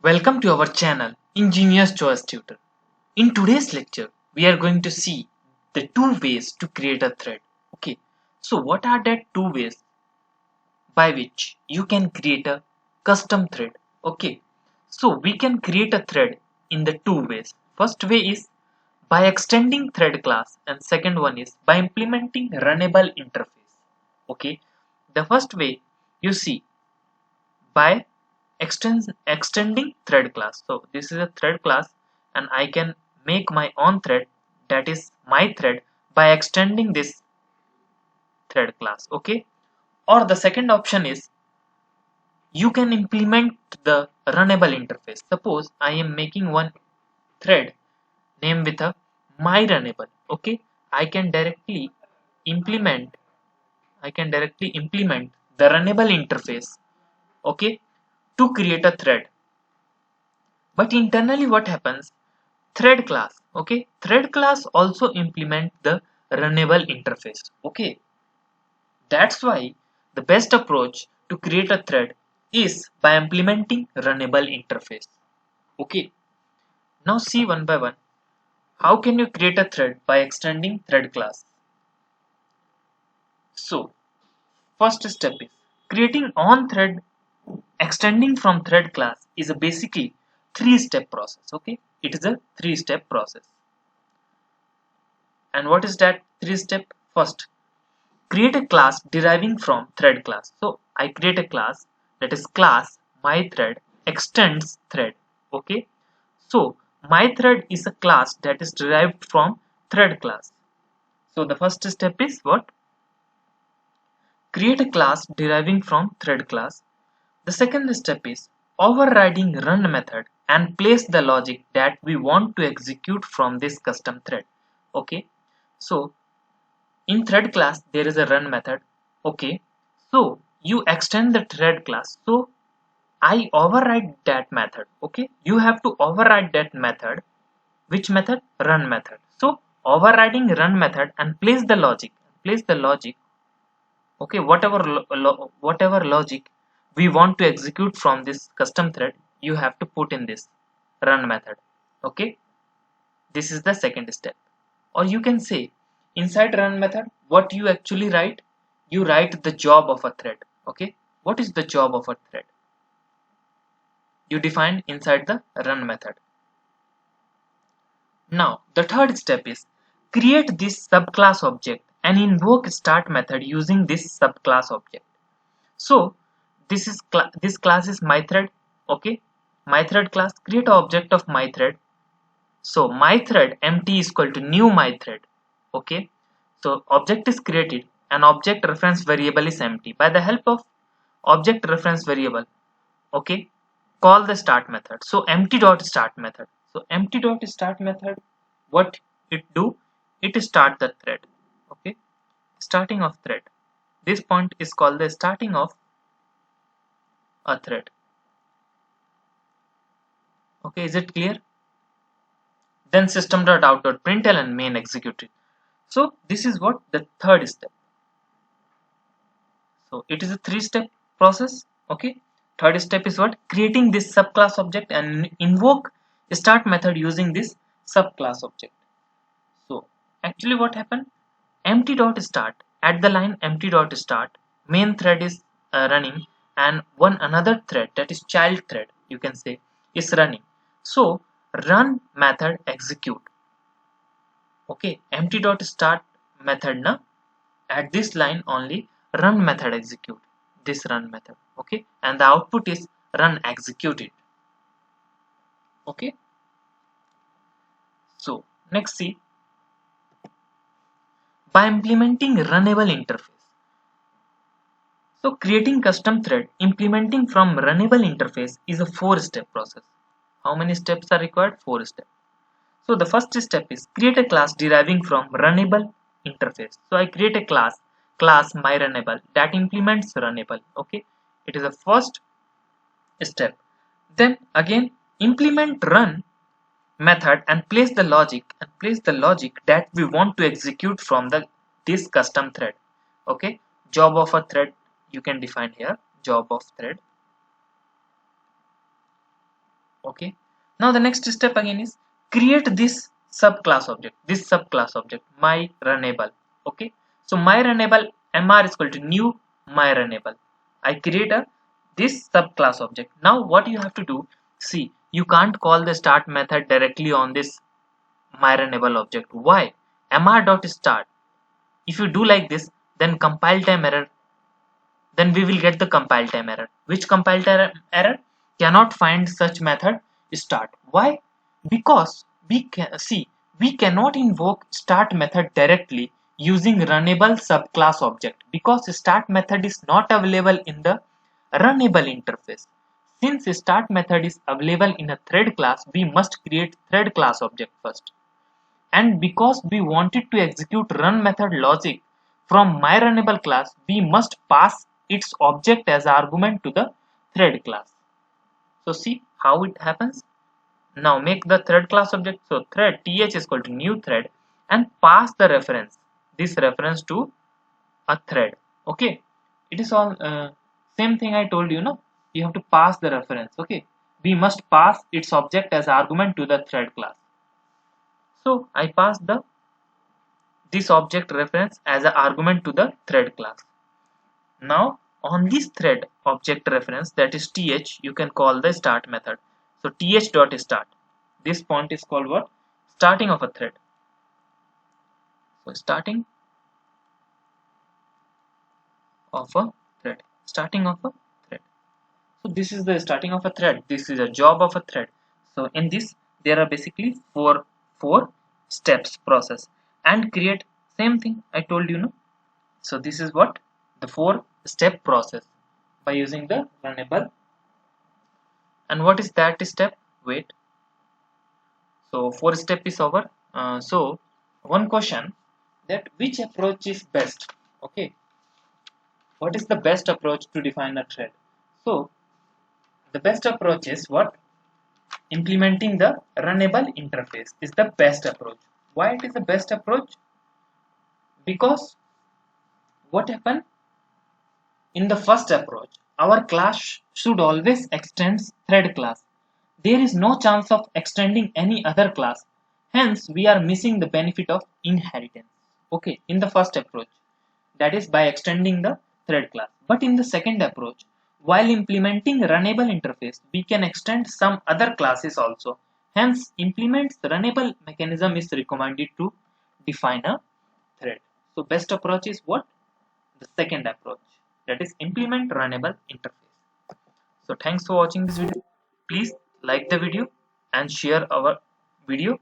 Welcome to our channel Ingenious Choice Tutor. In today's lecture, we are going to see the two ways to create a thread. Okay, so what are the two ways by which you can create a custom thread? Okay, so we can create a thread in the two ways. First way is by extending thread class, and second one is by implementing runnable interface. Okay, the first way you see by extending thread class. So this is a thread class and I can make my own thread, that is my thread, by extending this thread class. Okay, or the second option is you can implement the runnable interface. Suppose I am making one thread name with a my runnable. Okay, i can directly implement I can directly implement the runnable interface, okay, to create a thread. But internally what happens, thread class, okay, thread class also implement the runnable interface. Okay, that's why the best approach to create a thread is by implementing runnable interface. Okay, now see one by one how can you create a thread by extending thread class. So first step is creating on thread. Extending from thread class is a basically three-step process. Okay, it is a three-step process. And what is that three step? First, create a class deriving from thread class. So I create a class, that is class my thread extends thread. Okay, so my thread is a class that is derived from thread class. So the first step is what? Create a class deriving from thread class. The second step is overriding run method and place the logic that we want to execute from this custom thread. Okay, so in thread class there is a run method. Okay, so you extend the thread class, so I override that method. Okay, you have to override that method. Which method? Run method. So overriding run method and place the logic, okay, whatever logic we want to execute from this custom thread, you have to put in this run method. Okay, this is the second step. Or you can say inside run method what you actually write, you write the job of a thread. Okay, what is the job of a thread? You define inside the run method. Now the third step is create this subclass object and invoke start method using this subclass object. So this class is my thread. Okay, my thread class, create an object of my thread. So my thread empty is equal to new my thread. Okay, so object is created and object reference variable is empty. By the help of object reference variable, okay, call the start method. So empty dot start method. So empty dot start method, what it do? It start the thread. Okay, starting of thread. This point is called the starting of a thread. Okay, is it clear? Then system.out.println main executed. So this is what the third step. So it is a three-step process. Okay, third step is what? Creating this subclass object and invoke start method using this subclass object. So actually what happened? Empty dot start, at the line empty dot start, main thread is running and one another thread, that is child thread, you can say, is running. So run method execute. Okay, empty dot start method na, at this line only run method execute this run method. Okay, and the output is run executed. Okay, so next see, by implementing runnable interface. So creating custom thread implementing from runnable interface is a four-step process. How many steps are required? Four steps. So the first step is create a class deriving from runnable interface. So I create a class my runnable that implements runnable. Okay, it is the first step. Then again implement run method and place the logic that we want to execute from the this custom thread. Okay, job of a thread you can define here, job of thread. Okay. Now the next step again is create this subclass object my runnable. Okay. So my runnable mr is equal to new my runnable. I create a this subclass object. Now what you have to do, see, you can't call the start method directly on this my runnable object. Why? mr.start. If you do like this, then compile time error, then we will get the compile time error. Which compile time error? Cannot find such method start. Why? Because we cannot invoke start method directly using runnable subclass object because start method is not available in the runnable interface. Since start method is available in a thread class, we must create thread class object first. And because we wanted to execute run method logic from myRunnable class, we must pass its object as argument to the thread class. So see how it happens. Now make the thread class object. So thread th is equal to new thread and pass the reference, this reference to a thread. Okay, it is all same thing I told you. No, you have to pass the reference. Okay, we must pass its object as argument to the thread class. So I pass the this object reference as an argument to the thread class. Now on this thread object reference, that is th, you can call the start method. So th dot start. This point is called what? Starting of a thread. So starting of a thread. Starting of a thread. So this is the starting of a thread. This is a job of a thread. So in this there are basically four steps process and create same thing I told you, no. So this is what the 4-step process by using the runnable. And what is that step? Wait. So 4 step is over. So one question, that which approach is best? Okay. What is the best approach to define a thread? So the best approach is what? Implementing the runnable interface is the best approach. Why it is the best approach? Because what happened? In the first approach, our class should always extend thread class. There is no chance of extending any other class. Hence, we are missing the benefit of inheritance. Okay, in the first approach, that is by extending the thread class. But in the second approach, while implementing runnable interface, we can extend some other classes also. Hence, implement the runnable mechanism is recommended to define a thread. So, best approach is what? The second approach, that is implement runnable interface. So thanks for watching this video. Please like the video and share our video